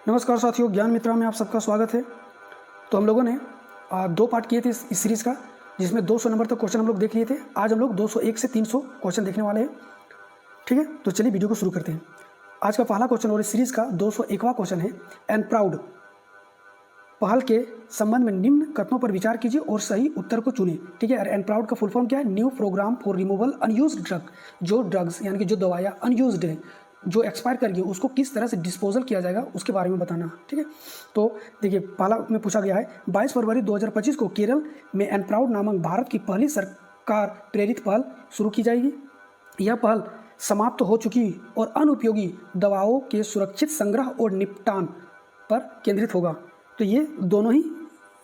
नमस्कार साथियों, ज्ञान मित्रा में आप सबका स्वागत है। तो हम लोगों ने 2 पार्ट किए थे इस सीरीज़ का, जिसमें 200 नंबर तक क्वेश्चन हम लोग देख लिए थे। आज हम लोग 201 से 300 क्वेश्चन देखने वाले हैं। ठीक है, तो चलिए वीडियो को शुरू करते हैं। आज का पहला क्वेश्चन और इस सीरीज़ का 201वां क्वेश्चन है, एंड प्राउड पहल के संबंध में निम्न कथनों पर विचार कीजिए और सही उत्तर को चुनिए। ठीक है, एंड प्राउड का फुल फॉर्म क्या है? New program for removal unused drug. जो ड्रग्स यानी कि जो दवाइयाँ अनयूज्ड है, जो एक्सपायर कर गई, उसको किस तरह से डिस्पोजल किया जाएगा उसके बारे में बताना। ठीक है, तो देखिए पहला में पूछा गया है 22 फरवरी 2025 को केरल में एंड प्राउड नामक भारत की पहली सरकार प्रेरित पहल शुरू की जाएगी। यह पहल समाप्त हो चुकी और अनुपयोगी दवाओं के सुरक्षित संग्रह और निपटान पर केंद्रित होगा। तो ये दोनों ही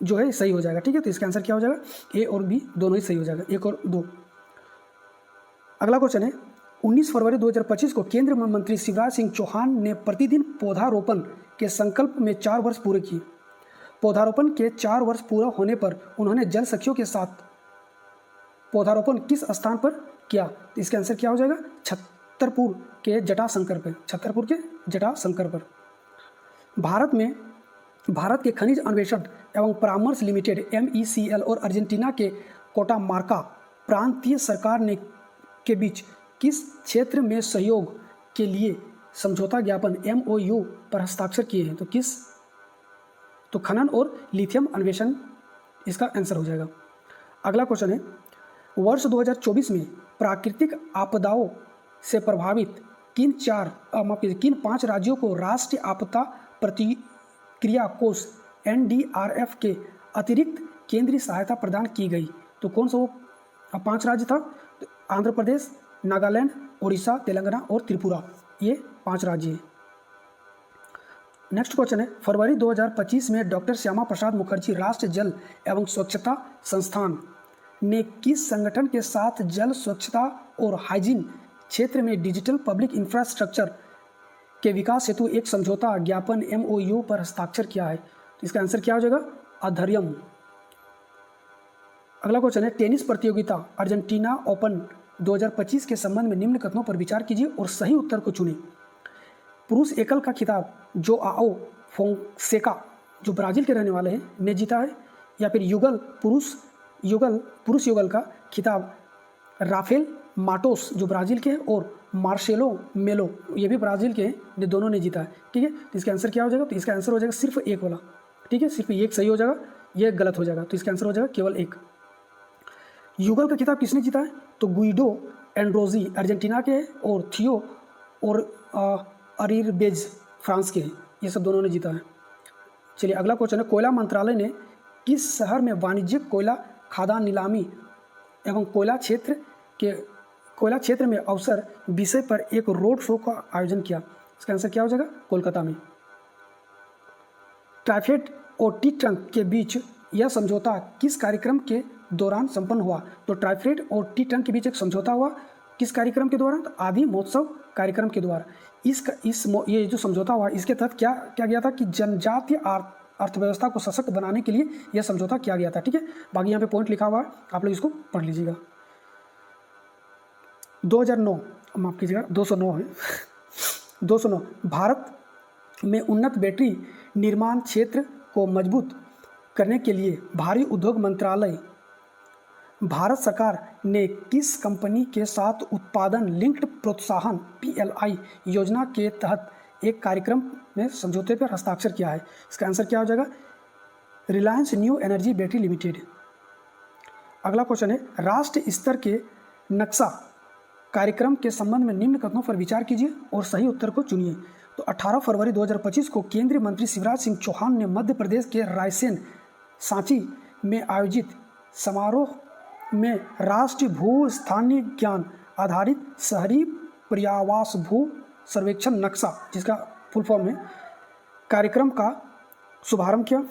जो है सही हो जाएगा। ठीक है, तो इसका आंसर क्या हो जाएगा? ए और बी दोनों ही सही हो जाएगा, 1 और 2। अगला क्वेश्चन है 19 फरवरी 2025 को केंद्रीय मंत्री शिवराज सिंह चौहान ने प्रतिदिन पौधारोपण के संकल्प में 4 वर्ष पूरे किए। पौधारोपण के 4 वर्ष पूरा होने पर उन्होंने जल सखियों के साथ पौधारोपण किस स्थान पर किया? तो इसका आंसर क्या हो जाएगा? छतरपुर के जटाशंकर पर। छतरपुर के जटाशंकर पर। भारत के खनिज अन्वेषण एवं परामर्श लिमिटेड MECL और अर्जेंटीना के कोटामार्का प्रांतीय सरकार ने के बीच किस क्षेत्र में सहयोग के लिए समझौता ज्ञापन MOU पर हस्ताक्षर किए हैं? तो खनन और लिथियम अन्वेषण इसका आंसर हो जाएगा। अगला क्वेश्चन है वर्ष 2024 में प्राकृतिक आपदाओं से प्रभावित किन 5 राज्यों को राष्ट्रीय आपदा प्रतिक्रिया कोष NDRF के अतिरिक्त केंद्रीय सहायता प्रदान की गई? तो कौन सा वो 5 राज्य था? तो आंध्र प्रदेश, नागालैंड, उड़ीसा, तेलंगाना और त्रिपुरा, ये 5 राज्य हैं। नेक्स्ट क्वेश्चन है फरवरी 2025 में डॉक्टर श्यामा प्रसाद मुखर्जी राष्ट्रीय जल एवं स्वच्छता संस्थान ने किस संगठन के साथ जल स्वच्छता और हाइजीन क्षेत्र में डिजिटल पब्लिक इंफ्रास्ट्रक्चर के विकास हेतु एक समझौता ज्ञापन MOU पर हस्ताक्षर किया है? तो इसका आंसर क्या हो जाएगा? अधर्यम। अगला क्वेश्चन है टेनिस प्रतियोगिता अर्जेंटीना ओपन 2025 के संबंध में निम्न कथनों पर विचार कीजिए और सही उत्तर को चुनें। पुरुष एकल का खिताब जोआओ फोंसेका, जो ब्राज़ील के रहने वाले हैं, ने जीता है, या फिर पुरुष युगल का खिताब राफेल माटोस, जो ब्राज़ील के हैं, और मार्सेलो मेलो, ये भी ब्राज़ील के हैं, ने दोनों ने जीता है। ठीक है, तो इसका आंसर क्या हो जाएगा? तो इसका आंसर हो जाएगा सिर्फ 1 वाला। ठीक है, सिर्फ 1 सही हो जाएगा, ये गलत हो जाएगा। तो इसका आंसर हो जाएगा केवल 1। युगल का खिताब किसने जीता है? तो गुइडो एंड्रोजी अर्जेंटीना के हैं, और थियो और अरिरबेज फ्रांस के हैं। ये सब दोनों ने जीता है। चलिए अगला क्वेश्चन है कोयला मंत्रालय ने किस शहर में वाणिज्यिक कोयला खादान नीलामी एवं कोयला क्षेत्र में अवसर विषय पर एक रोड शो का आयोजन किया? इसका आंसर क्या हो जाएगा? कोलकाता में। ट्राइफेड और टी ट्रंक के बीच यह समझौता किस कार्यक्रम के दौरान संपन्न हुआ? तो ट्राइफेड और टी ट्रंक के बीच एक समझौता हुआ किस कार्यक्रम के दौरान? तो आदि महोत्सव कार्यक्रम के द्वारा। ये जो समझौता हुआ, इसके तहत क्या गया था कि जनजातीय अर्थव्यवस्था को सशक्त बनाने के लिए यह समझौता किया गया था। ठीक है, बाकी यहाँ पे पॉइंट लिखा हुआ है, आप लोग इसको पढ़ लीजिएगा। 2009, माफ कीजिएगा, 209 है 209 भारत में उन्नत बैटरी निर्माण क्षेत्र को मजबूत करने के लिए भारी उद्योग मंत्रालय भारत सरकार ने किस कंपनी के साथ उत्पादन लिंक्ड प्रोत्साहन PLI योजना के तहत एक कार्यक्रम में समझौते पर हस्ताक्षर किया है? इसका आंसर क्या हो जाएगा? Reliance new energy battery limited. अगला क्वेश्चन है राष्ट्रीय स्तर के नक्शा कार्यक्रम के संबंध में निम्न कथनों पर विचार कीजिए और सही उत्तर को चुनिए। तो 18 फरवरी 2025 को केंद्रीय मंत्री शिवराज सिंह चौहान ने मध्य प्रदेश के रायसेन सांची में आयोजित समारोह में राष्ट्रीय भू स्थानीय ज्ञान आधारित शहरी पर्यावास भू सर्वेक्षण नक्शा, जिसका फुल फॉर्म है, कार्यक्रम का शुभारंभ किया।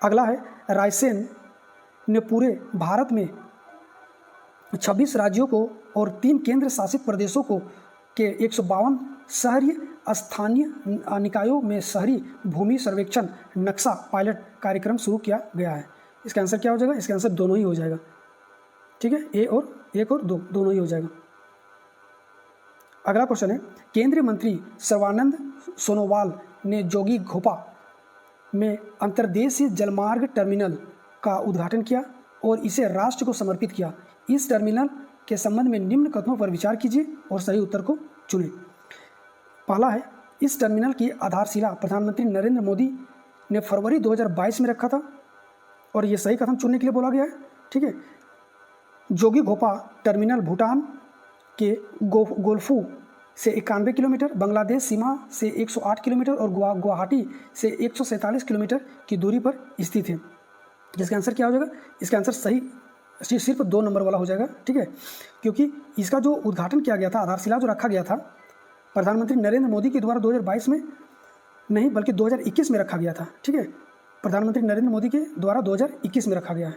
अगला है रायसेन ने पूरे भारत में 26 राज्यों को और 3 केंद्र शासित प्रदेशों को के 152 शहरी स्थानीय निकायों में शहरी भूमि सर्वेक्षण नक्शा पायलट कार्यक्रम शुरू किया गया है। इसका आंसर क्या हो जाएगा? इसका आंसर दोनों ही हो जाएगा। ठीक है, 1 और 2 दोनों ही हो जाएगा। अगला क्वेश्चन है, केंद्रीय मंत्री सर्बानंद सोनोवाल ने जोगी घोपा में अंतर्देशीय जलमार्ग टर्मिनल का उद्घाटन किया और इसे राष्ट्र को समर्पित किया। इस टर्मिनल के संबंध में निम्न कथनों पर विचार कीजिए और सही उत्तर को चुनें। पहला है, इस टर्मिनल की आधारशिला प्रधानमंत्री नरेंद्र मोदी ने फरवरी 2022 में रखा था और ये सही कथन चुनने के लिए बोला गया है। ठीक है, जोगी घोपा टर्मिनल भूटान के गोल्फू से 91 किलोमीटर, बांग्लादेश सीमा से 108 किलोमीटर और गुवाहाटी से 147 किलोमीटर की दूरी पर स्थित है। जिसका आंसर क्या हो जाएगा? इसका आंसर सही सिर्फ 2 नंबर वाला हो जाएगा। ठीक है, क्योंकि इसका जो उद्घाटन किया गया था, आधारशिला जो रखा गया था, प्रधानमंत्री नरेंद्र मोदी के द्वारा 2022 में नहीं बल्कि 2021 में रखा गया था। ठीक है, प्रधानमंत्री नरेंद्र मोदी के द्वारा 2021 में रखा गया है।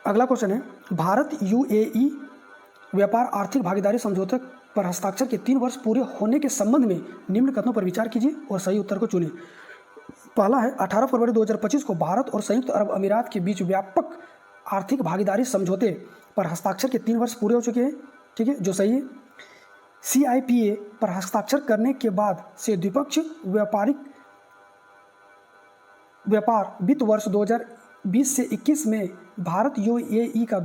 अगला क्वेश्चन है, भारत यूएई व्यापार आर्थिक भागीदारी समझौते पर हस्ताक्षर के 3 वर्ष पूरे होने के संबंध में निम्न कथनों पर विचार कीजिए और सही उत्तर को चुनें। पहला है, 18 फरवरी 2025 को भारत और संयुक्त अरब अमीरात के बीच व्यापक आर्थिक भागीदारी समझौते पर हस्ताक्षर के 3 वर्ष पूरे हो चुके हैं। ठीक है, जो सही है। CIPA पर हस्ताक्षर करने के बाद से द्विपक्षीय व्यापार वित्त वर्ष 2020 से 21 में भारत यूएई का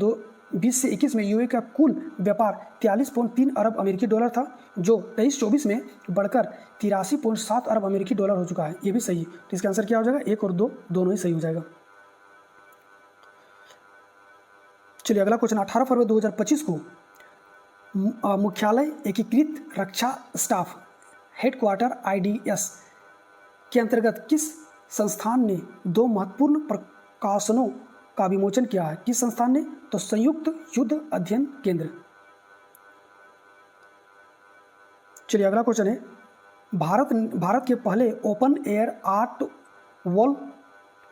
20 से 21 में यूएई का कुल व्यापार 43.3 अरब अमेरिकी डॉलर था, जो 23-24 में बढ़कर 83.7 अरब अमेरिकी डॉलर हो चुका है। ये भी सही है। तो इसका आंसर क्या हो जाएगा? 1 और 2 दोनों ही सही हो जाएगा। चलिए अगला क्वेश्चन, 18 फरवरी 2025 को मुख्यालय एकीकृत रक्षा स्टाफ हेडक्वार्टर IDS के अंतर्गत किस संस्थान ने 2 महत्वपूर्ण प्रकाशनों का विमोचन किया है? किस संस्थान ने? तो संयुक्त युद्ध अध्ययन केंद्र। चलिए अगला क्वेश्चन है, भारत के पहले open air art wall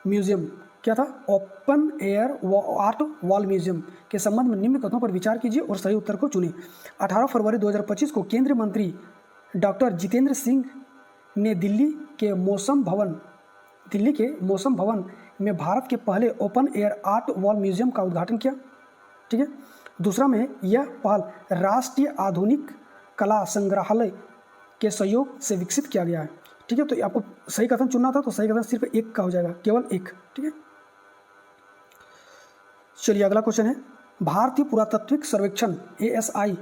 museum क्या था? Open air art wall museum के संबंध में निम्न कथनों पर विचार कीजिए और सही उत्तर को चुनें। 18 फरवरी 2025 को केंद्रीय मंत्री डॉक्टर जितेंद्र सिंह ने दिल्ली के मौसम भवन में भारत के पहले open air art wall museum का उद्घाटन किया। ठीक है, दूसरा में यह पहल राष्ट्रीय आधुनिक कला संग्रहालय के सहयोग से विकसित किया गया है। ठीक है, तो आपको सही कथन चुनना था, तो सही कथन सिर्फ 1 का हो जाएगा, केवल 1। ठीक है, चलिए अगला क्वेश्चन है, भारतीय पुरातात्विक सर्वेक्षण ASI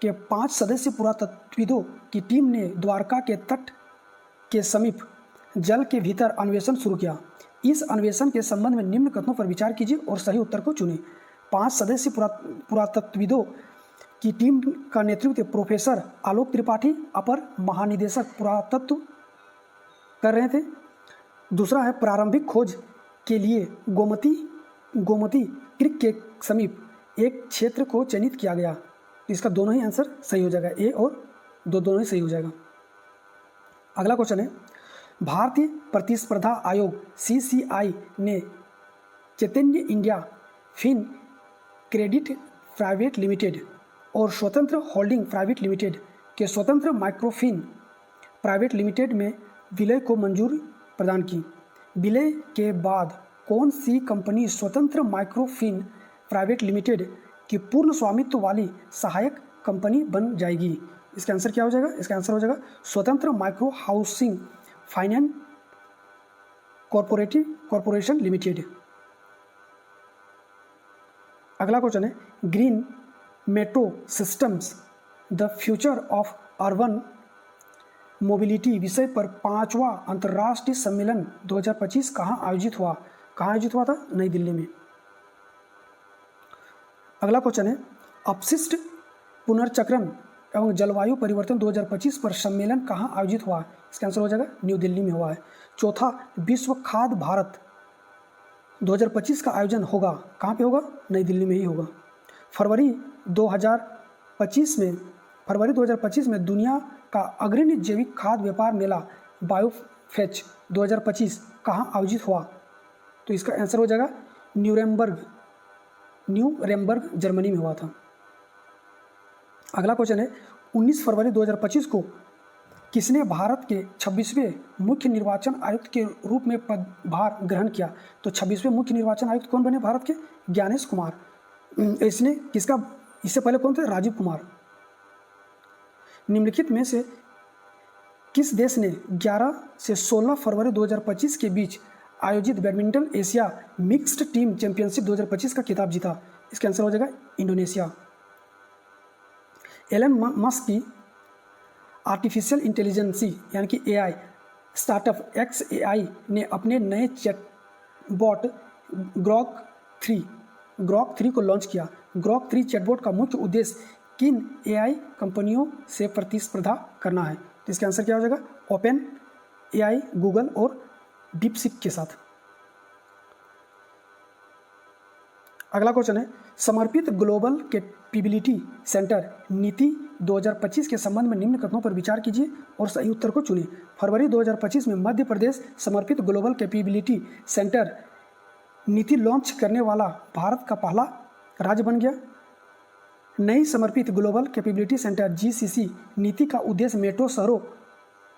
के 5 सदस्यीय पुरातत्वविदों की टीम ने द्वारका के तट के समीप जल के भीतर अन्वेषण शुरू किया। इस अन्वेषण के संबंध में निम्न कथनों पर विचार कीजिए और सही उत्तर को चुनें। 5 सदस्यीय पुरातत्वविदों की टीम का नेतृत्व प्रोफेसर आलोक त्रिपाठी, अपर महानिदेशक पुरातत्व, कर रहे थे। दूसरा है, प्रारंभिक खोज के लिए गोमती क्रीक के समीप एक क्षेत्र को चयनित किया गया। इसका दोनों ही आंसर सही हो जाएगा, A और 2 दोनों ही सही हो जाएगा। अगला क्वेश्चन है, भारतीय प्रतिस्पर्धा आयोग CCI ने Chaitanya India fin credit private limited और स्वतंत्र होल्डिंग प्राइवेट लिमिटेड के स्वतंत्र माइक्रोफिन प्राइवेट लिमिटेड में विलय को मंजूरी प्रदान की। विलय के बाद कौन सी कंपनी स्वतंत्र माइक्रोफिन प्राइवेट लिमिटेड की पूर्ण स्वामित्व वाली सहायक कंपनी बन जाएगी? इसका आंसर क्या हो जाएगा? इसका आंसर हो जाएगा स्वतंत्र micro housing finance corporation limited. अगला क्वेश्चन है, green metro systems the future of urban mobility विषय पर 5वां अंतर्राष्ट्रीय सम्मेलन 2025 कहाँ आयोजित हुआ? कहाँ आयोजित हुआ था? नई दिल्ली में। अगला क्वेश्चन है, अपशिष्ट पुनर्चक्रण एवं जलवायु परिवर्तन 2025 पर सम्मेलन कहाँ आयोजित हुआ? इसका आंसर हो जाएगा न्यू दिल्ली में हुआ है। चौथा, विश्व खाद्य भारत 2025 का आयोजन होगा, कहाँ पे होगा? नई दिल्ली में ही होगा। फरवरी 2025 में दुनिया का अग्रणी जैविक खाद्य व्यापार मेला बायोफेच 2025 कहाँ आयोजित हुआ? तो इसका आंसर हो जाएगा न्यूरेमबर्ग जर्मनी में हुआ था। अगला क्वेश्चन है, 19 फरवरी 2025 को किसने भारत के 26वें मुख्य निर्वाचन आयुक्त के रूप में पदभार ग्रहण किया? तो 26वें मुख्य निर्वाचन आयुक्त कौन बने भारत के? ज्ञानेश कुमार। इसने किसका, इससे पहले कौन थे? राजीव कुमार। निम्नलिखित में से किस देश ने 11 से 16 फरवरी 2025 के बीच आयोजित badminton Asia mixed team championship 2025 का खिताब जीता? इसका आंसर हो जाएगा इंडोनेशिया। एलन मस्क की आर्टिफिशियल इंटेलिजेंसी यानी कि एआई स्टार्टअप XAI ने अपने नए चैटबॉट ग्रॉक 3 को लॉन्च किया। ग्रॉक 3 चैटबॉट का मुख्य उद्देश्य किन AI कंपनियों से प्रतिस्पर्धा करना है? तो इसका आंसर क्या हो जाएगा? ओपन AI, गूगल और डीपसीक के साथ। अगला क्वेश्चन है, समर्पित ग्लोबल कैपेबिलिटी सेंटर नीति 2025 के संबंध में निम्न कथनों पर विचार कीजिए और सही उत्तर को चुनें। फरवरी 2025 में मध्य प्रदेश समर्पित ग्लोबल कैपेबिलिटी सेंटर नीति लॉन्च करने वाला भारत का पहला राज्य बन गया। नई समर्पित ग्लोबल कैपेबिलिटी सेंटर GCC नीति का उद्देश्य मेट्रो शहरों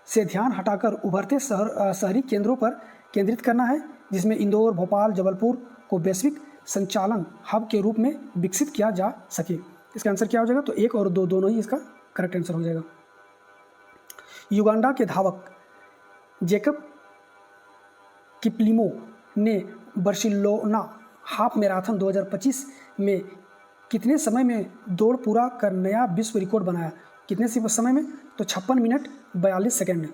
से ध्यान हटाकर उभरते शहरी केंद्रों पर केंद्रित करना है, जिसमें इंदौर, भोपाल, जबलपुर को वैश्विक संचालन हब के रूप में विकसित किया जा सके। इसका आंसर क्या हो जाएगा? तो 1 और 2 दोनों ही इसका करेक्ट आंसर हो जाएगा। युगांडा के धावक जेकब किपलिमो ने बार्सिलोना हाफ मैराथन 2025 में कितने समय में दौड़ पूरा कर नया विश्व रिकॉर्ड बनाया? कितने समय में? तो 56 मिनट 42 सेकेंड।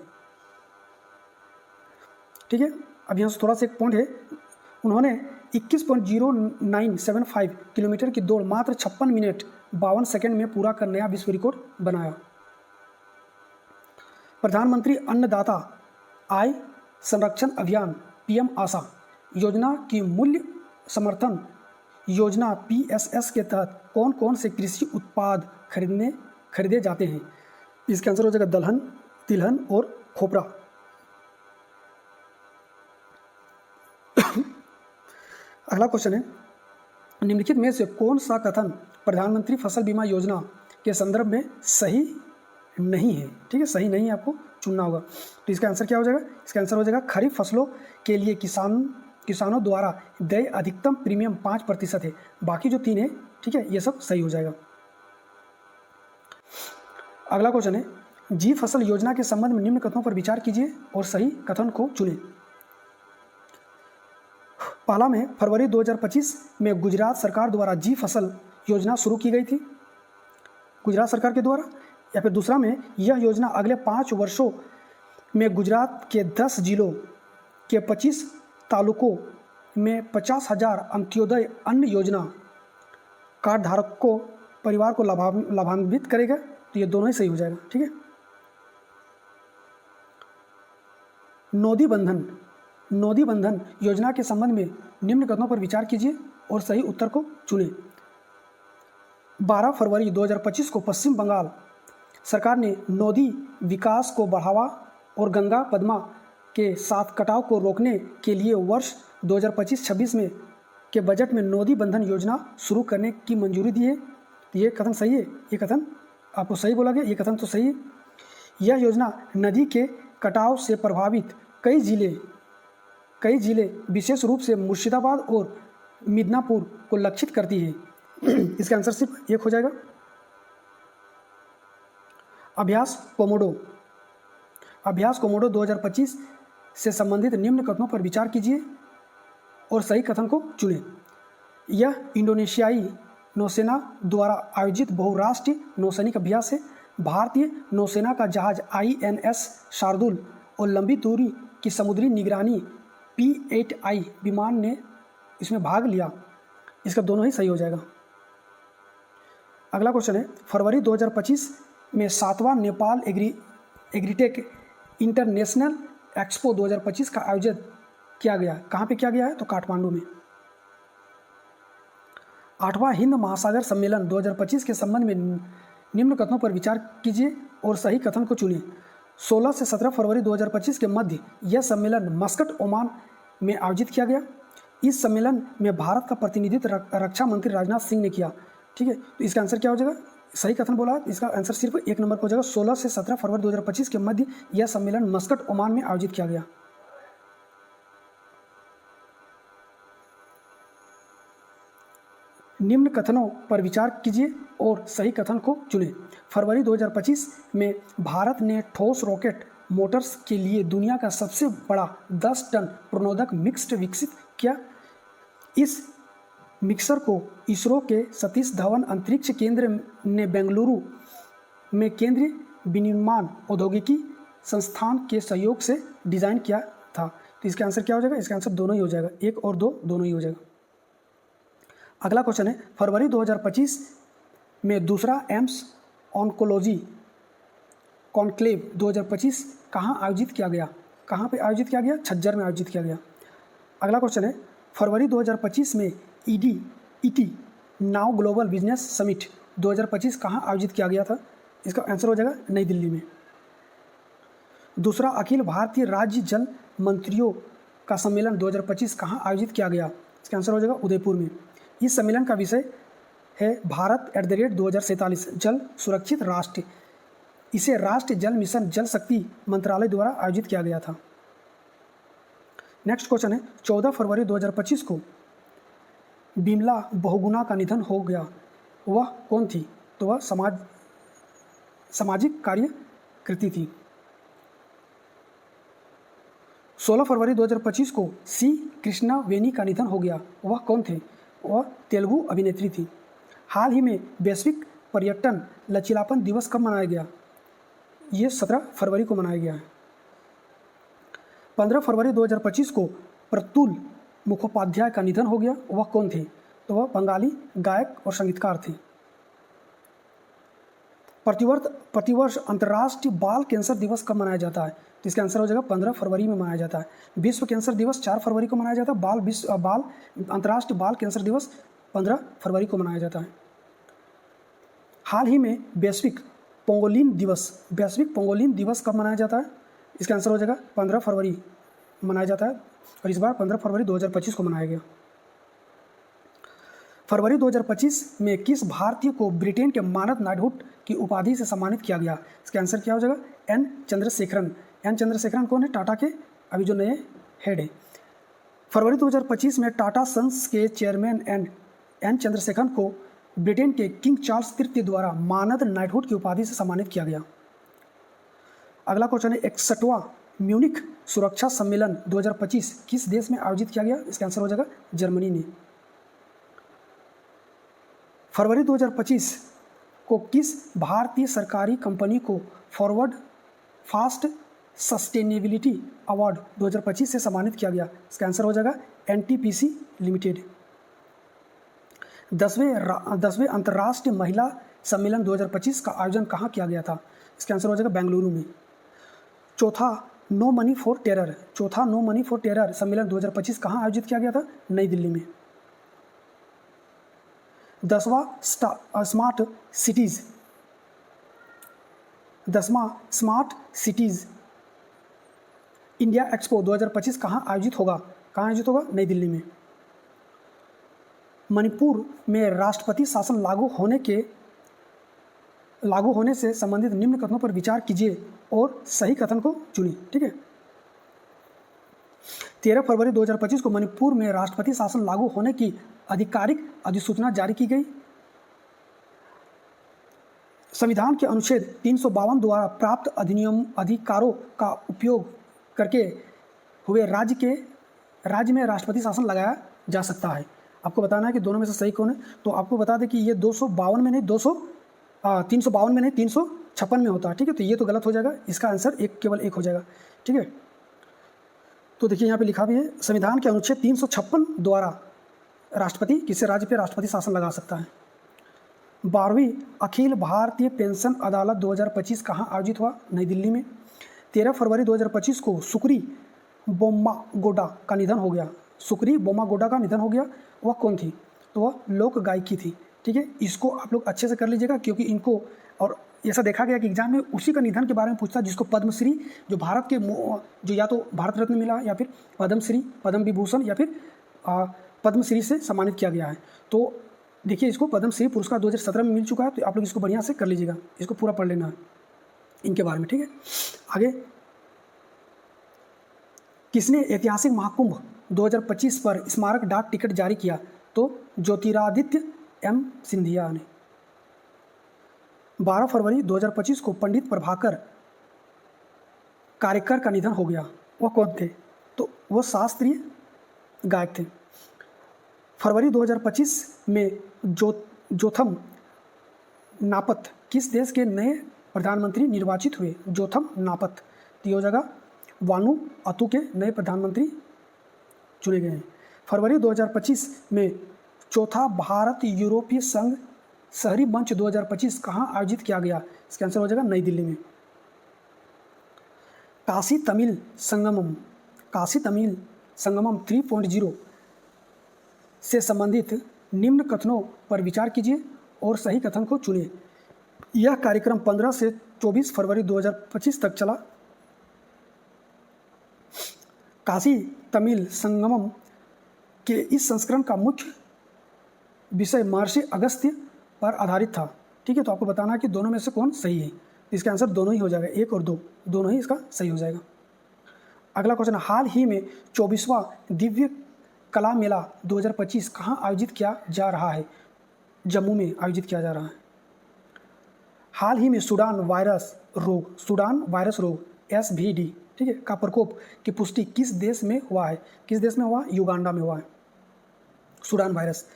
ठीक है, अब यहाँ से थोड़ा सा एक पॉइंट है, उन्होंने 21.0975 किलोमीटर की दौड़ मात्र 56 मिनट 52 सेकेंड में पूरा कर नया विश्व रिकॉर्ड बनाया। प्रधानमंत्री अन्नदाता आय संरक्षण अभियान PM आशा योजना की मूल्य समर्थन योजना PSS के तहत कौन कौन से कृषि उत्पाद खरीदे जाते हैं? इसका आंसर हो जाएगा दलहन, तिलहन और खोपरा। अगला क्वेश्चन है, निम्नलिखित में से कौन सा कथन प्रधानमंत्री फसल बीमा योजना के संदर्भ में सही नहीं है? ठीक है, सही नहीं है, आपको चुनना होगा। तो इसका आंसर क्या हो जाएगा? इसका आंसर हो जाएगा खरीफ फसलों के लिए किसानों द्वारा देय अधिकतम प्रीमियम 5% है। बाकी जो 3 है, ठीक है, ये सब सही हो जाएगा। अगला क्वेश्चन है, जी फसल योजना के संबंध में निम्न कथनों पर विचार कीजिए और सही कथन को चुनें। पहला में फरवरी 2025 में गुजरात सरकार द्वारा जी फसल योजना शुरू की गई थी, गुजरात सरकार के द्वारा। या फिर दूसरा में यह योजना अगले 5 वर्षों में गुजरात के 10 जिलों के 25 तालुकों में 50,000 अंत्योदय अन्न योजना कार्ड धारकों परिवार को लाभान्वित करेगा। तो ये दोनों ही सही हो जाएगा। ठीक है, नोदी बंधन योजना के संबंध में निम्न कथनों पर विचार कीजिए और सही उत्तर को चुनें। 12 फरवरी 2025 को पश्चिम बंगाल सरकार ने नोदी विकास को बढ़ावा और गंगा पद्मा के साथ कटाव को रोकने के लिए वर्ष 2025-26 में के बजट में नोदी बंधन योजना शुरू करने की मंजूरी दी है। ये कथन सही है? ये कथन आपको सही बोला गया, ये कथन तो सही है। यह योजना नदी के कटाव से प्रभावित कई जिले विशेष रूप से मुर्शिदाबाद और मिदनापुर को लक्षित करती है। इसका आंसर सिर्फ 1 हो जाएगा। अभ्यास कोमोडो 2025 से संबंधित निम्न कथनों पर विचार कीजिए और सही कथन को चुनें। यह इंडोनेशियाई नौसेना द्वारा आयोजित बहुराष्ट्रीय नौसैनिक अभ्यास है। भारतीय नौसेना का जहाज INS शार्दुल और लंबी दूरी की समुद्री निगरानी P-8I विमान ने इसमें भाग लिया। इसका दोनों ही सही हो जाएगा। अगला क्वेश्चन है, फरवरी 2025 में 7वां नेपाल एग्रीटेक इंटरनेशनल एक्सपो 2025 का आयोजन किया गया। कहाँ पे किया गया है? तो काठमांडू में। 8वां हिंद महासागर सम्मेलन 2025 के संबंध में निम्न कथनों पर विचार कीजिए और सही कथन को चुनिए। 16 से 17 फरवरी 2025 के मध्य यह सम्मेलन मस्कट, ओमान में आयोजित किया गया। इस सम्मेलन में भारत का प्रतिनिधित्व रक्षा मंत्री राजनाथ सिंह ने किया। ठीक है, तो इसका आंसर क्या हो जाएगा? सही कथन बोला, इसका आंसर सिर्फ 1 नंबर को हो जाएगा। 16 से 17 फरवरी 2025 के मध्य यह सम्मेलन मस्कट, ओमान में आयोजित किया गया। निम्न कथनों पर विचार कीजिए और सही कथन को चुनें। फरवरी 2025 में भारत ने ठोस रॉकेट मोटर्स के लिए दुनिया का सबसे बड़ा 10 टन प्रणोदक मिक्स्ड विकसित किया। इस मिक्सर को इसरो के सतीश धवन अंतरिक्ष केंद्र ने बेंगलुरु में केंद्रीय विनिर्माण औद्योगिकी संस्थान के सहयोग से डिज़ाइन किया था। तो इसका आंसर क्या हो जाएगा? इसका आंसर दोनों ही हो जाएगा, 1 और 2 दोनों ही हो जाएगा। अगला क्वेश्चन है, फरवरी 2025 में दूसरा एम्स ऑन्कोलॉजी कॉन्क्लेव 2025 कहाँ आयोजित किया गया? कहाँ पे आयोजित किया गया? झज्जर में आयोजित किया गया। अगला क्वेश्चन है, फरवरी 2025 में ET now global business summit 2025 कहाँ आयोजित किया गया था? इसका आंसर हो जाएगा नई दिल्ली में। दूसरा अखिल भारतीय राज्य जल मंत्रियों का सम्मेलन 2025 कहाँ आयोजित किया गया? इसका आंसर हो जाएगा उदयपुर में। इस सम्मेलन का विषय है भारत @2047 जल सुरक्षित राष्ट्र। इसे राष्ट्रीय जल मिशन जल शक्ति मंत्रालय द्वारा आयोजित किया गया था। नेक्स्ट क्वेश्चन है, 14 फरवरी 2025 को बिमला बहुगुणा का निधन हो गया, वह कौन थी? तो वह सामाजिक कार्यकर्ती थी। 16 फरवरी 2025 को सी कृष्णा वेनी का निधन हो गया, वह कौन थे? वह तेलुगु अभिनेत्री थी। हाल ही में वैश्विक पर्यटन लचीलापन दिवस कब मनाया गया? ये 17 फरवरी को मनाया गया है। 15 फरवरी 2025 को प्रतुल मुखोपाध्याय का निधन हो गया, वह कौन थे? तो वह बंगाली गायक और संगीतकार थे। प्रतिवर्ष अंतर्राष्ट्रीय बाल कैंसर दिवस कब मनाया जाता है? तो इसका आंसर हो जाएगा 15 फरवरी में मनाया जाता है। विश्व कैंसर दिवस 4 फरवरी को मनाया जाता है। अंतर्राष्ट्रीय बाल कैंसर दिवस 15 फरवरी को मनाया जाता है। हाल ही में वैश्विक पंगोलिन दिवस कब मनाया जाता है? इसका आंसर हो जाएगा 15 फरवरी मनाया जाता है और इस बार 15 फरवरी 2025 को मनाया गया। फरवरी 2025 में किस भारतीय को ब्रिटेन के मानद नाइटहुड की उपाधि से सम्मानित किया गया? इसका आंसर क्या हो जाएगा? एन चंद्रशेखरन कौन है? टाटा के अभी जो नए हेड है। फरवरी 2025 में टाटा सन्स के चेयरमैन एन चंद्रशेखरन को ब्रिटेन के किंग चार्ल्स तृतीय द्वारा मानद नाइटहुड की उपाधि से सम्मानित किया गया। अगला क्वेश्चन है, 61वां म्यूनिख सुरक्षा सम्मेलन 2025 किस देश में आयोजित किया गया? इसका आंसर हो जाएगा जर्मनी ने। फरवरी 2025 को किस भारतीय सरकारी कंपनी को फॉरवर्ड फास्ट सस्टेनेबिलिटी अवार्ड 2025 से सम्मानित किया गया? इसका आंसर हो जाएगा एनटीपीसी लिमिटेड। 10वें अंतर्राष्ट्रीय महिला सम्मेलन 2025 का आयोजन कहाँ किया गया था? इसका आंसर हो जाएगा बेंगलुरु में। चौथा नो मनी फॉर टेरर सम्मेलन 2025 कहाँ आयोजित किया गया था? नई दिल्ली में। 10वां स्मार्ट सिटीज़ इंडिया एक्सपो 2025 कहाँ आयोजित होगा? नई दिल्ली में। मणिपुर में राष्ट्रपति शासन लागू होने से संबंधित निम्न कथनों पर विचार कीजिए और सही कथन को चुनिए। ठीक है। 13 फरवरी 2025 को मणिपुर में राष्ट्रपति शासन लागू होने की आधिकारिक अधिसूचना जारी की गई। संविधान के अनुच्छेद 352 द्वारा प्राप्त अधिकारों का उपयोग करके हुए राज्य में राष्ट्रपति शासन लगाया जा सकता है। आपको बताना है कि दोनों में से सही कौन है। तो आपको बता दें कि ये 352 में नहीं 356 में होता है। ठीक है, तो ये तो गलत हो जाएगा, इसका आंसर केवल एक हो जाएगा। ठीक है, तो देखिए यहाँ पे लिखा भी है, संविधान के अनुच्छेद 356 द्वारा राष्ट्रपति किसी राज्य पे राष्ट्रपति शासन लगा सकता है। 12वीं अखिल भारतीय पेंशन अदालत 2025 कहाँ आयोजित हुआ? नई दिल्ली में। 13 फरवरी 2025 को सुकरी बोम्मागोडा का निधन हो गया। वह कौन थी? तो वह लोक गायकी थी। ठीक है, इसको आप लोग अच्छे से कर लीजिएगा, क्योंकि इनको और ऐसा देखा गया कि एग्जाम में उसी का निधन के बारे में पूछता है जिसको पद्मश्री, जो भारत के जो या तो भारत रत्न मिला या फिर पद्मश्री, पद्म विभूषण या फिर पद्मश्री से सम्मानित किया गया है। तो देखिए, इसको पद्मश्री पुरस्कार 2017 में मिल चुका है, तो आप लोग इसको बढ़िया से कर लीजिएगा, इसको पूरा पढ़ लेना है इनके बारे में। ठीक है, आगे, किसने ऐतिहासिक महाकुंभ 2025 पर स्मारक डाक टिकट जारी किया? तो ज्योतिरादित्य एम सिंधिया ने। 12 फरवरी 2025 को पंडित प्रभाकर कारेकर का निधन हो गया। वह कौन थे? तो वो शास्त्रीय गायक थे। फरवरी 2025 में जोथम नापत किस देश के नए प्रधानमंत्री निर्वाचित हुए? जोथम नापत। तो ये हो जाएगा वानुअतु के नए प्रधानमंत्री चुने गए हैं। फरवरी 2025 में चौथा भारत यूरोपीय संघ शहरी मंच 2025 कहाँ आयोजित किया गया? इसका आंसर हो जाएगा नई दिल्ली में। काशी तमिल संगमम 3.0 से संबंधित निम्न कथनों पर विचार कीजिए और सही कथन को चुनिए। यह कार्यक्रम 15 से 24 फरवरी 2025 तक चला। काशी तमिल संगमम के इस संस्करण का मुख्य विषय महर्षि अगस्त्य पर आधारित था। ठीक है, तो आपको बताना है कि दोनों में से कौन सही है। इसका आंसर दोनों ही हो जाएगा, 1 और 2 दोनों ही इसका सही हो जाएगा। अगला क्वेश्चन, हाल ही में 24वां दिव्य कला मेला 2025 कहाँ आयोजित किया जा रहा है? जम्मू में आयोजित किया जा रहा है। हाल ही में सूडान वायरस रोग SVD, ठीक है, का प्रकोप की पुष्टि किस देश में हुआ है? किस देश में हुआ? युगांडा में हुआ है सूडान वायरस।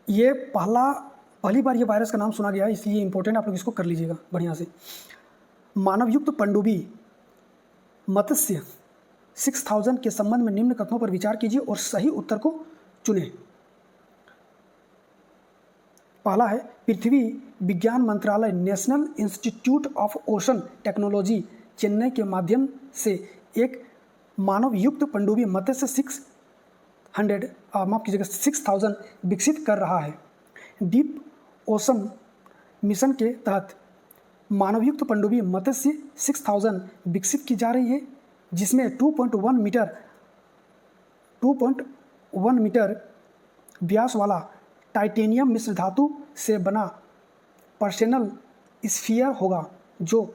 ये पहली बार ये वायरस का नाम सुना गया है, इसलिए इंपॉर्टेंट, आप लोग इसको कर लीजिएगा बढ़िया से। मानवयुक्त पनडुब्बी मत्स्य 6000 के संबंध में निम्न कथनों पर विचार कीजिए और सही उत्तर को चुनें। पहला है, पृथ्वी विज्ञान मंत्रालय national institute of ocean technology Chennai के माध्यम से एक मानवयुक्त पनडुब्बी मत्स्य 6000 विकसित कर रहा है। डीप ओशन मिशन के तहत मानवयुक्त पनडुब्बी मत्स्य 6000 विकसित की जा रही है, जिसमें 2.1 मीटर व्यास वाला टाइटेनियम मिश्र धातु से बना पर्सेनल स्फीयर होगा, जो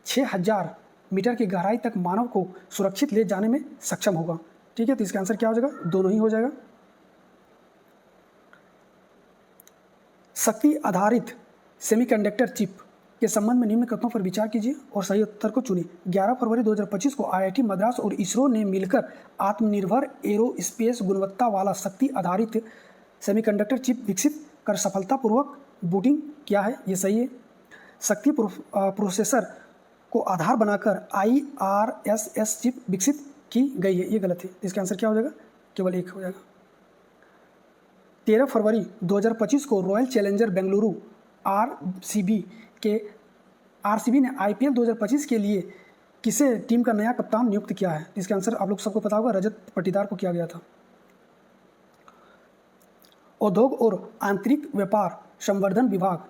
6000 मीटर की गहराई तक मानव को सुरक्षित ले जाने में सक्षम होगा। ठीक है, तो इसका आंसर क्या हो जाएगा? दोनों ही हो जाएगा। शक्ति आधारित सेमीकंडक्टर चिप के संबंध में निम्न कथनों पर विचार कीजिए और सही उत्तर को चुनिए। 11 फरवरी 2025 को IIT मद्रास और इसरो ने मिलकर आत्मनिर्भर एरोस्पेस गुणवत्ता वाला शक्ति आधारित सेमीकंडक्टर चिप विकसित कर सफलतापूर्वक बूटिंग किया है। ये सही है। शक्ति प्रोसेसर को आधार बनाकर IRSS चिप विकसित की गई है, ये गलत है। इसका आंसर क्या हो जाएगा? केवल 1 हो जाएगा। 13 फरवरी 2025 को रॉयल चैलेंजर बेंगलुरु RCB ने IPL 2025 के लिए किसे टीम का नया कप्तान नियुक्त किया है? इसका आंसर आप लोग सबको पता होगा, रजत पाटीदार को किया गया था। उद्योग और आंतरिक व्यापार संवर्धन विभाग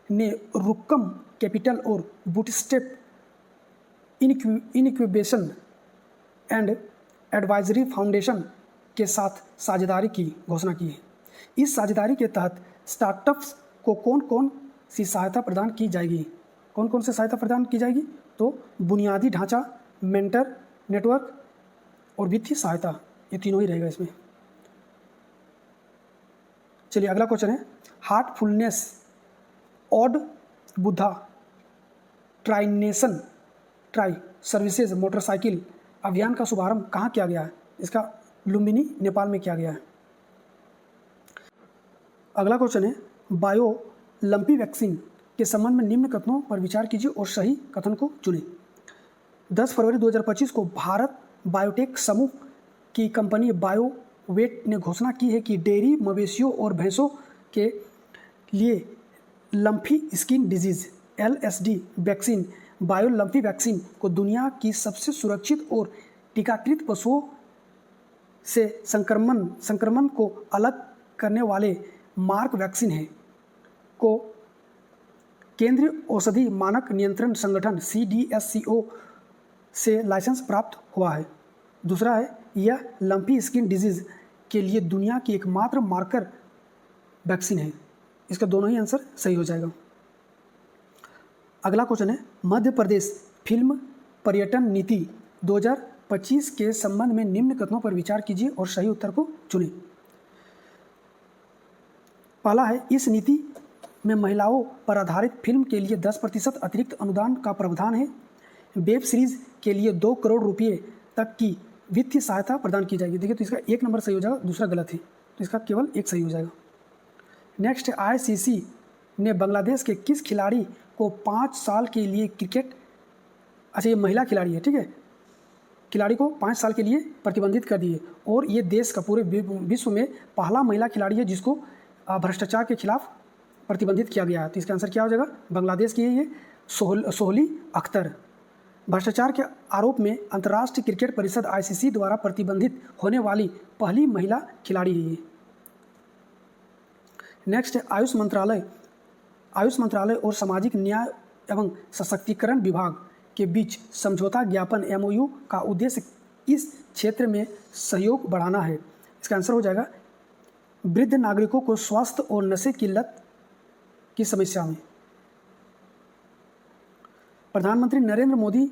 ने रुक्कम कैपिटल और bootstrap incubation and advisory foundation के साथ साझेदारी की घोषणा की है। इस साझेदारी के तहत स्टार्टअप्स को कौन कौन सी सहायता प्रदान की जाएगी? कौन कौन सी सहायता प्रदान की जाएगी? तो बुनियादी ढांचा, मेंटर नेटवर्क और वित्तीय सहायता, ये तीनों ही रहेगा इसमें। चलिए अगला क्वेश्चन है, Heartfulness odd Buddha tri services motorcycle अभियान का शुभारंभ कहाँ किया गया है? इसका लुम्बिनी नेपाल में किया गया है। अगला क्वेश्चन है, बायो लंपी वैक्सीन के संबंध में निम्न कथनों पर विचार कीजिए और सही कथन को चुनें। 10 फरवरी 2025 को भारत बायोटेक समूह की कंपनी बायोवेट ने घोषणा की है कि डेयरी मवेशियों और भैंसों के लिए lumpy skin disease LSD vaccine bio lumpy vaccine को दुनिया की सबसे सुरक्षित और टीकाकृत पशुओं से संक्रमण को अलग करने वाले मार्क वैक्सीन है को केंद्रीय औषधि मानक नियंत्रण संगठन CDSCO से लाइसेंस प्राप्त हुआ है। दूसरा है, यह लंपी स्किन डिजीज के लिए दुनिया की एकमात्र मार्कर वैक्सीन है। इसका दोनों ही आंसर सही हो जाएगा। अगला क्वेश्चन है, मध्य प्रदेश फिल्म पर्यटन नीति 2025 के संबंध में निम्न कथनों पर विचार कीजिए और सही उत्तर को चुनें। पहला है, इस नीति में महिलाओं पर आधारित फिल्म के लिए 10% अतिरिक्त अनुदान का प्रावधान है। वेब सीरीज के लिए 2 करोड़ रुपये तक की वित्तीय सहायता प्रदान की जाएगी। देखिए, तो इसका 1 नंबर सही हो जाएगा, दूसरा गलत है, तो इसका केवल 1 सही हो जाएगा। नेक्स्ट, ICC ने बांग्लादेश के किस खिलाड़ी को 5 साल के लिए क्रिकेट, अच्छा ये महिला खिलाड़ी है, ठीक है, खिलाड़ी को 5 साल के लिए प्रतिबंधित कर दिए, और ये देश का पूरे विश्व में पहला महिला खिलाड़ी है जिसको भ्रष्टाचार के खिलाफ प्रतिबंधित किया गया है। तो इसका आंसर क्या हो जाएगा? बांग्लादेश की है ये सोहली अख्तर। भ्रष्टाचार के आरोप में अंतर्राष्ट्रीय क्रिकेट परिषद ICC द्वारा प्रतिबंधित होने वाली पहली महिला खिलाड़ी है ये। नेक्स्ट, आयुष मंत्रालय और सामाजिक न्याय एवं सशक्तिकरण विभाग के बीच समझौता ज्ञापन MOU का उद्देश्य इस क्षेत्र में सहयोग बढ़ाना है। इसका आंसर हो जाएगा वृद्ध नागरिकों को स्वास्थ्य और नशे की लत की समस्या में। प्रधानमंत्री नरेंद्र मोदी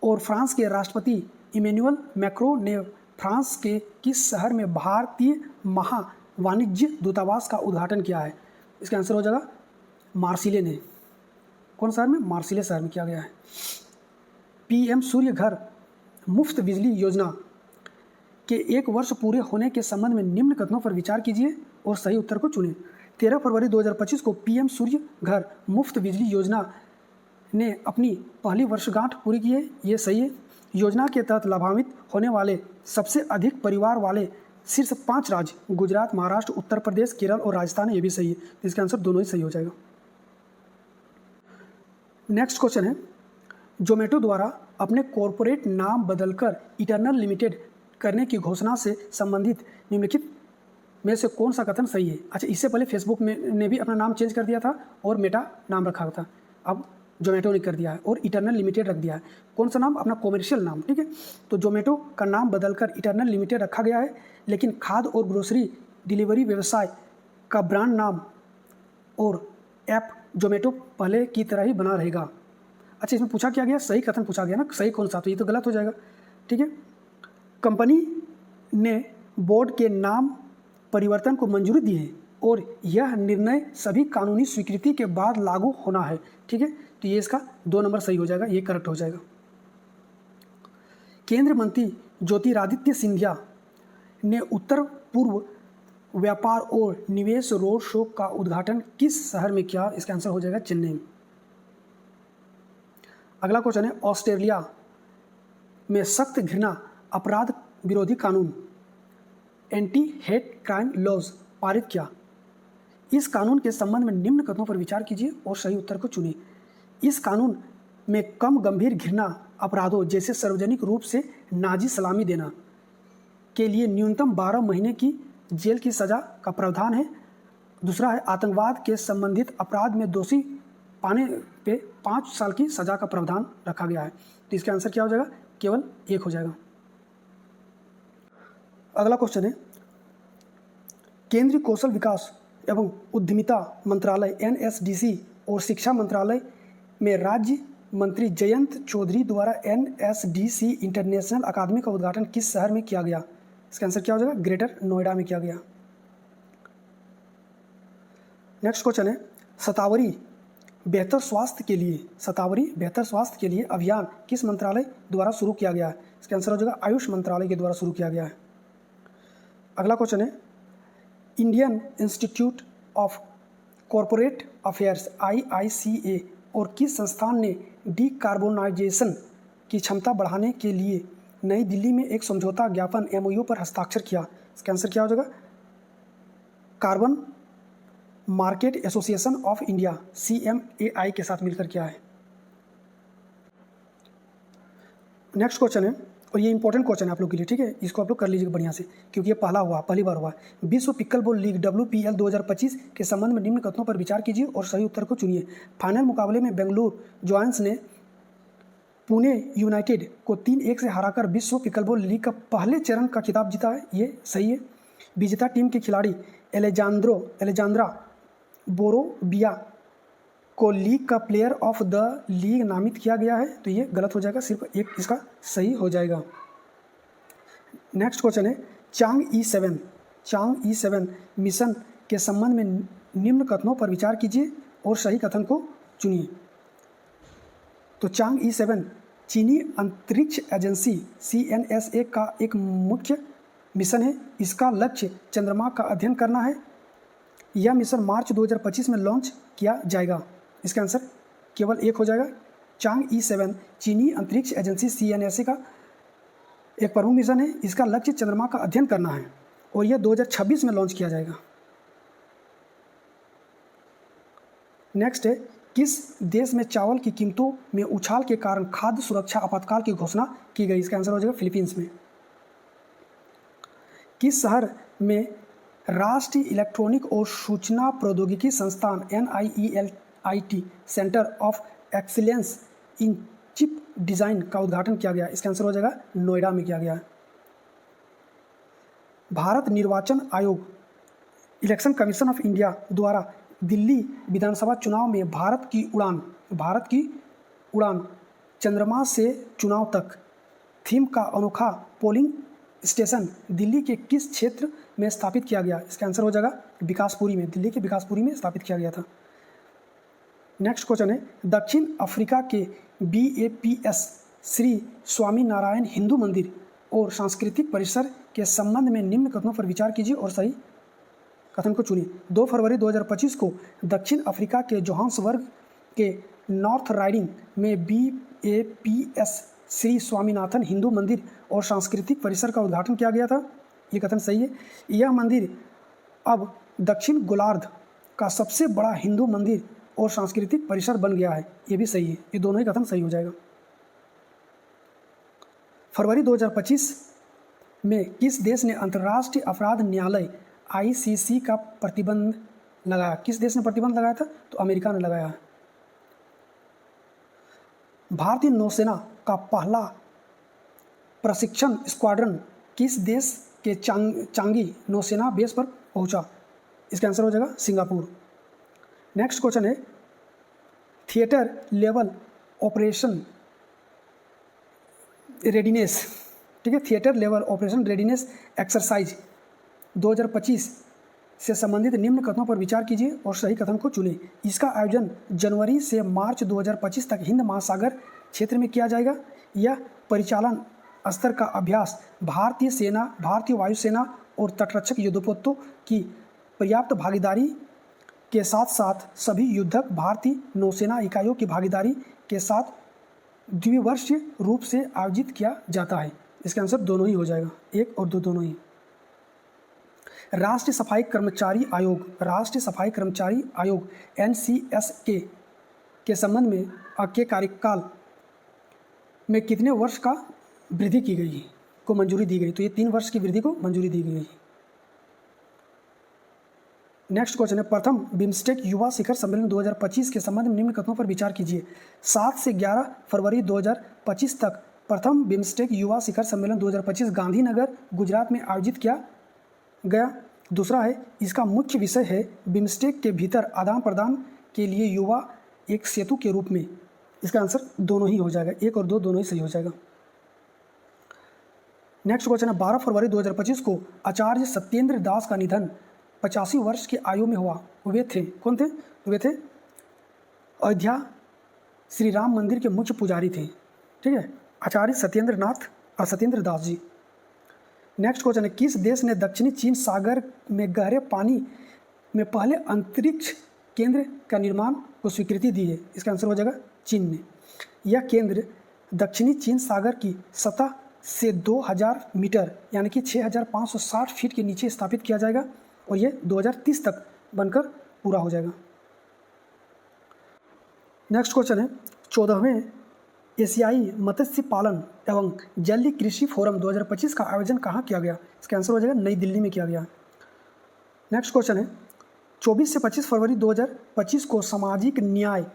और फ्रांस के राष्ट्रपति इमैनुअल मैक्रो ने फ्रांस के किस शहर में भारतीय महावाणिज्य दूतावास का उद्घाटन किया है? इसका आंसर हो जाएगा मार्सिले ने। कौन शहर में? मार्सिले शहर में किया गया है। PM सूर्य घर मुफ्त बिजली योजना के 1 वर्ष पूरे होने के संबंध में निम्न कथनों पर विचार कीजिए और सही उत्तर को चुनें। 13 फरवरी 2025 को PM सूर्य घर मुफ्त बिजली योजना ने अपनी पहली वर्षगांठ पूरी की है, ये सही है। योजना के तहत लाभान्वित होने वाले सबसे अधिक परिवार वाले शीर्ष 5 राज्य गुजरात, महाराष्ट्र, उत्तर प्रदेश, केरल और राजस्थान है, ये भी सही है। इसका आंसर दोनों ही सही हो जाएगा। नेक्स्ट क्वेश्चन है, जोमेटो द्वारा अपने कॉरपोरेट नाम बदलकर इटर्नल लिमिटेड करने की घोषणा से संबंधित निम्नलिखित में से कौन सा कथन सही है? अच्छा, इससे पहले फेसबुक ने भी अपना नाम चेंज कर दिया था और मेटा नाम रखा था, अब जोमेटो ने कर दिया है और इटर्नल लिमिटेड रख दिया है। कौन सा नाम? अपना कॉमर्शियल नाम, ठीक है। तो जोमेटो का नाम बदलकर इटर्नल लिमिटेड रखा गया है, लेकिन खाद्य और ग्रोसरी डिलीवरी व्यवसाय का ब्रांड नाम और ऐप जोमेटो पहले की तरह ही बना रहेगा। अच्छा, इसमें पूछा क्या गया? सही कथन पूछा गया ना, सही कौन सा? तो ये तो गलत हो जाएगा, ठीक है। कंपनी ने बोर्ड के नाम परिवर्तन को मंजूरी दी है और यह निर्णय सभी कानूनी स्वीकृति के बाद लागू होना है, ठीक है। तो ये इसका 2 नंबर सही हो जाएगा, ये करेक्ट हो जाएगा। केंद्रीय मंत्री ज्योतिरादित्य सिंधिया ने उत्तर पूर्व व्यापार और निवेश रोड शो का उद्घाटन किस शहर में किया? इसका आंसर हो जाएगा चेन्नई। अगला क्वेश्चन है, ऑस्ट्रेलिया में सख्त घृणा अपराध विरोधी कानून एंटी हेट क्राइम लॉज पारित किया। इस कानून के संबंध में निम्न कथनों पर विचार कीजिए और सही उत्तर को चुनिए। इस कानून में कम गंभीर घृणा अपराधों जैसे सार्वजनिक रूप से नाजी सलामी देना के लिए न्यूनतम 12 महीने की जेल की सज़ा का प्रावधान है। दूसरा है, आतंकवाद के संबंधित अपराध में दोषी पाने पे 5 साल की सज़ा का प्रावधान रखा गया है। तो इसका आंसर क्या हो जाएगा? केवल 1 हो जाएगा। अगला क्वेश्चन है, केंद्रीय कौशल विकास एवं उद्यमिता मंत्रालय NSDC और शिक्षा मंत्रालय में राज्य मंत्री जयंत चौधरी द्वारा NSDC इंटरनेशनल अकादमी का उद्घाटन किस शहर में किया गया? इसका आंसर क्या हो जाएगा? ग्रेटर नोएडा में किया गया। नेक्स्ट क्वेश्चन है, शतावरी बेहतर स्वास्थ्य के लिए अभियान किस मंत्रालय द्वारा शुरू किया गया है? इसका आंसर हो जाएगा आयुष मंत्रालय के द्वारा शुरू किया गया है। अगला क्वेश्चन है, Indian institute of corporate affairs IICA और किस संस्थान ने डीकार्बोनाइजेशन की क्षमता बढ़ाने के लिए नई दिल्ली में एक समझौता ज्ञापन MOU पर हस्ताक्षर किया? इसका आंसर क्या हो जाएगा? Carbon market association of India CMAI के साथ मिलकर किया है। नेक्स्ट क्वेश्चन है, और ये इंपॉर्टेंट क्वेश्चन है आप लोग के लिए, ठीक है। इसको आप लोग कर लीजिएगा बढ़िया से, क्योंकि ये पहली बार हुआ। विश्व पिकलबॉल लीग WPL 2025 के संबंध में निम्न कथनों पर विचार कीजिए और सही उत्तर को चुनिए। फाइनल मुकाबले में बेंगलुरु जॉयंट्स ने पुणे यूनाइटेड को 3-1 से हराकर विश्व पिकलबॉल लीग का पहले चरण का खिताब जीता है, ये सही है। विजेता टीम के खिलाड़ी एलेजांद्रा बोरोबिया को लीग का प्लेयर ऑफ द लीग नामित किया गया है, तो ये गलत हो जाएगा, सिर्फ 1 इसका सही हो जाएगा। नेक्स्ट क्वेश्चन है, चांग ई 7 मिशन के संबंध में निम्न कथनों पर विचार कीजिए और सही कथन को चुनिए। तो चांग-ई 7 चीनी अंतरिक्ष एजेंसी CNSA का एक मुख्य मिशन है। इसका लक्ष्य चंद्रमा का अध्ययन करना है। यह मिशन मार्च 2025 में लॉन्च किया जाएगा। इसका आंसर केवल एक हो जाएगा। चांग-ई 7 चीनी अंतरिक्ष एजेंसी CNSA का एक प्रमुख मिशन है। इसका लक्ष्य चंद्रमा का अध्ययन करना है और यह 2026 में लॉन्च किया जाएगा। नेक्स्ट है, किस देश में चावल की कीमतों में उछाल के कारण खाद्य सुरक्षा आपातकाल की घोषणा की गई? इसका आंसर हो जाएगा फिलीपींस में। किस शहर में राष्ट्रीय इलेक्ट्रॉनिक और सूचना प्रौद्योगिकी संस्थान NIELIT centre of excellence in chip design का उद्घाटन किया गया? इसका आंसर हो जाएगा नोएडा में किया गया है। भारत निर्वाचन आयोग इलेक्शन कमीशन ऑफ इंडिया द्वारा दिल्ली विधानसभा चुनाव में भारत की उड़ान चंद्रमा से चुनाव तक थीम का अनोखा पोलिंग स्टेशन दिल्ली के किस क्षेत्र में स्थापित किया गया? इसका आंसर हो जाएगा विकासपुरी में, दिल्ली के विकासपुरी में स्थापित किया गया था। नेक्स्ट क्वेश्चन है, दक्षिण अफ्रीका के BAPS श्री स्वामीनारायण हिंदू मंदिर और सांस्कृतिक परिसर के संबंध में निम्न कथनों पर विचार कीजिए और सही कथन को चुनिए। 2 फरवरी 2025 को दक्षिण अफ्रीका के जोहान्सबर्ग के नॉर्थ राइडिंग में BAPS श्री स्वामीनाथन हिंदू मंदिर और सांस्कृतिक परिसर का उद्घाटन किया गया था। ये कथन सही है। यह मंदिर अब दक्षिण गोलार्ध का सबसे बड़ा हिंदू मंदिर और सांस्कृतिक परिसर बन गया है। ये भी सही है। ये दोनों ही कथन सही हो जाएगा। फरवरी 2025 में किस देश ने अंतर्राष्ट्रीय अपराध न्यायालय ICC का प्रतिबंध लगाया? किस देश ने प्रतिबंध लगाया था? तो अमेरिका ने लगाया है। भारतीय नौसेना का पहला प्रशिक्षण स्क्वाड्रन किस देश के चांगी नौसेना बेस पर पहुंचा? इसका आंसर हो जाएगा सिंगापुर। नेक्स्ट क्वेश्चन है, थिएटर लेवल ऑपरेशन रेडीनेस, ठीक है, theatre level operation readiness exercise 2025 से संबंधित निम्न कथनों पर विचार कीजिए और सही कथन को चुनें। इसका आयोजन जनवरी से मार्च 2025 तक हिंद महासागर क्षेत्र में किया जाएगा। यह परिचालन स्तर का अभ्यास भारतीय सेना, भारतीय वायुसेना और तटरक्षक युद्धपोतों की पर्याप्त भागीदारी के साथ साथ सभी युद्धक भारतीय नौसेना इकाइयों की भागीदारी के साथ द्विवर्षीय रूप से आयोजित किया जाता है। इसका आंसर दोनों ही हो जाएगा, एक और दो दोनों ही। राष्ट्रीय सफाई कर्मचारी आयोग NCSK के संबंध में के कार्यकाल में कितने वर्ष का वृद्धि की गई को मंजूरी दी गई? तो ये 3 वर्ष की वृद्धि को मंजूरी दी गई। नेक्स्ट क्वेश्चन है, प्रथम बिम्स्टेक युवा शिखर सम्मेलन 2025 के संबंध में निम्न कथनों पर विचार कीजिए। 7 से 11 फरवरी 2025 तक प्रथम बिम्स्टेक युवा शिखर सम्मेलन 2025 गांधीनगर गुजरात में आयोजित किया गया। दूसरा है, इसका मुख्य विषय है बिम्स्टेक के भीतर आदान प्रदान के लिए युवा एक सेतु के रूप में। इसका आंसर दोनों ही हो जाएगा, एक और दो दोनों ही सही हो जाएगा। नेक्स्ट क्वेश्चन है, 12 फरवरी 2025 को आचार्य सत्येंद्र दास का निधन 85 वर्ष की आयु में हुआ। वे थे, कौन थे? वे थे अयोध्या श्री राम मंदिर के मुख्य पुजारी थे, ठीक है, आचार्य सत्येंद्र दास जी। नेक्स्ट क्वेश्चन है, किस देश ने दक्षिणी चीन सागर में गहरे पानी में पहले अंतरिक्ष केंद्र का निर्माण को स्वीकृति दी है? इसका आंसर हो जाएगा चीन ने। यह केंद्र दक्षिणी चीन सागर की सतह से 2000 मीटर यानी कि 6560 फीट के नीचे स्थापित किया जाएगा और यह 2030 तक बनकर पूरा हो जाएगा। नेक्स्ट क्वेश्चन है, 14वें एशियाई मत्स्य पालन एवं जलीय कृषि फोरम 2025 का आयोजन कहाँ किया गया? इसका आंसर हो जाएगा नई दिल्ली में किया गया। नेक्स्ट क्वेश्चन है, 24 से 25 फरवरी 2025 को सामाजिक न्याय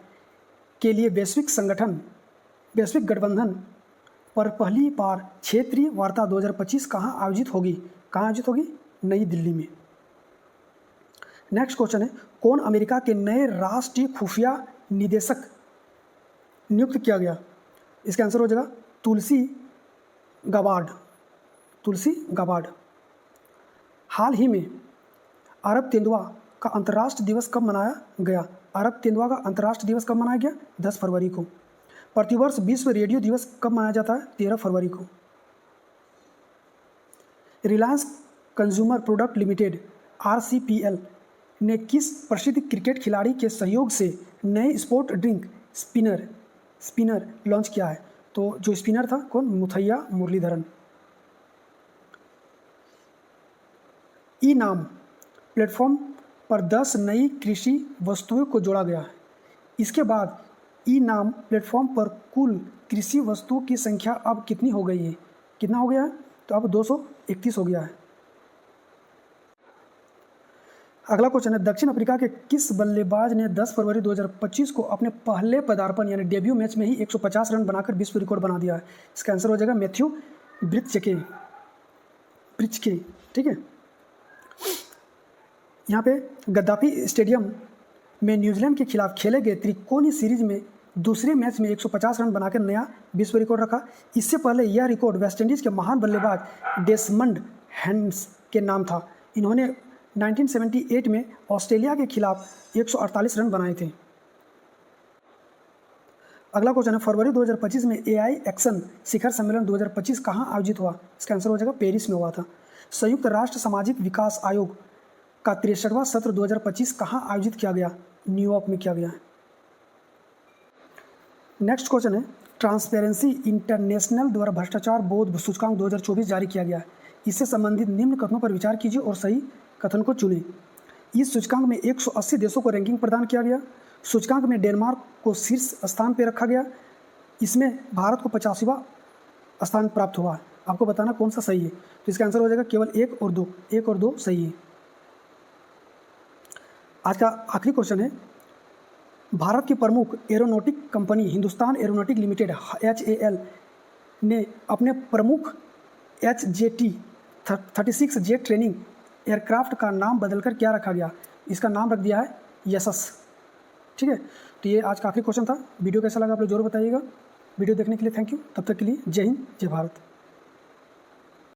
के लिए वैश्विक गठबंधन पर पहली बार क्षेत्रीय वार्ता 2025 कहाँ आयोजित होगी? नई दिल्ली में। नेक्स्ट क्वेश्चन है, कौन अमेरिका के नए राष्ट्रीय खुफिया निदेशक नियुक्त किया गया? इसका आंसर हो जाएगा तुलसी गाबार्ड। हाल ही में अरब तेंदुआ का अंतर्राष्ट्रीय दिवस कब मनाया गया? अरब तेंदुआ का अंतर्राष्ट्रीय दिवस कब मनाया गया? 10 फरवरी को। प्रतिवर्ष विश्व रेडियो दिवस कब मनाया जाता है? 13 फरवरी को। Reliance consumer product limited RCPL ने किस प्रसिद्ध क्रिकेट खिलाड़ी के सहयोग से नए स्पोर्ट ड्रिंक स्पिनर लॉन्च किया है? तो जो स्पिनर था कौन? मुथैया मुरलीधरन। ई नाम प्लेटफॉर्म पर 10 नई कृषि वस्तुओं को जोड़ा गया है। इसके बाद ई नाम प्लेटफॉर्म पर कुल कृषि वस्तुओं की संख्या अब कितनी हो गई है? कितना हो गया है? तो अब 231 हो गया है। अगला क्वेश्चन है, दक्षिण अफ्रीका के किस बल्लेबाज ने 10 फरवरी 2025 को अपने पहले पदार्पण यानी डेब्यू मैच में ही 150 रन बनाकर विश्व रिकॉर्ड बना दिया है? इसका आंसर हो जाएगा मैथ्यू ब्रिचके। ठीक है। यहाँ पे गद्दाफी स्टेडियम में न्यूजीलैंड के खिलाफ खेले गए त्रिकोणीय सीरीज में दूसरे मैच में 150 रन बनाकर नया विश्व रिकॉर्ड रखा। इससे पहले यह रिकॉर्ड वेस्टइंडीज़ के महान बल्लेबाज डेसमंड हैंड्स के नाम था। इन्होंने 1978 में ऑस्ट्रेलिया के खिलाफ 148 रन बनाए थे। अगला क्वेश्चन है, फरवरी 2025 में AI एक्शन शिखर सम्मेलन 2025 कहाँ आयोजित हुआ? इसका आंसर हो जाएगा पेरिस में हुआ था। संयुक्त राष्ट्र सामाजिक विकास आयोग का 63वां सत्र 2025 कहाँ आयोजित किया गया? न्यूयॉर्क में किया गया है। नेक्स्ट क्वेश्चन है, ट्रांसपेरेंसी इंटरनेशनल द्वारा भ्रष्टाचार बोध सूचकांक 2024 जारी किया गया है। इससे संबंधित निम्न कथनों पर विचार कीजिए और सही कथन को चुनें। इस सूचकांक में 180 देशों को रैंकिंग प्रदान किया गया। सूचकांक में डेनमार्क को शीर्ष स्थान पर रखा गया। इसमें भारत को 50वां स्थान प्राप्त हुआ। आपको बताना कौन सा सही है। तो इसका आंसर हो जाएगा केवल 1 और 2। 1 और 2 सही है। आज का आखिरी क्वेश्चन है, भारत की प्रमुख aeronautic company Hindustan aeronautic limited HAL ने अपने प्रमुख HJT 36 जेट ट्रेनिंग एयरक्राफ्ट का नाम बदलकर क्या रखा गया? इसका नाम रख दिया है यशस। ठीक है। तो ये आज का आखिरी क्वेश्चन था। वीडियो कैसा लगा आप लोग जरूर बताइएगा। वीडियो देखने के लिए थैंक यू। तब तक के लिए जय हिंद, जय भारत।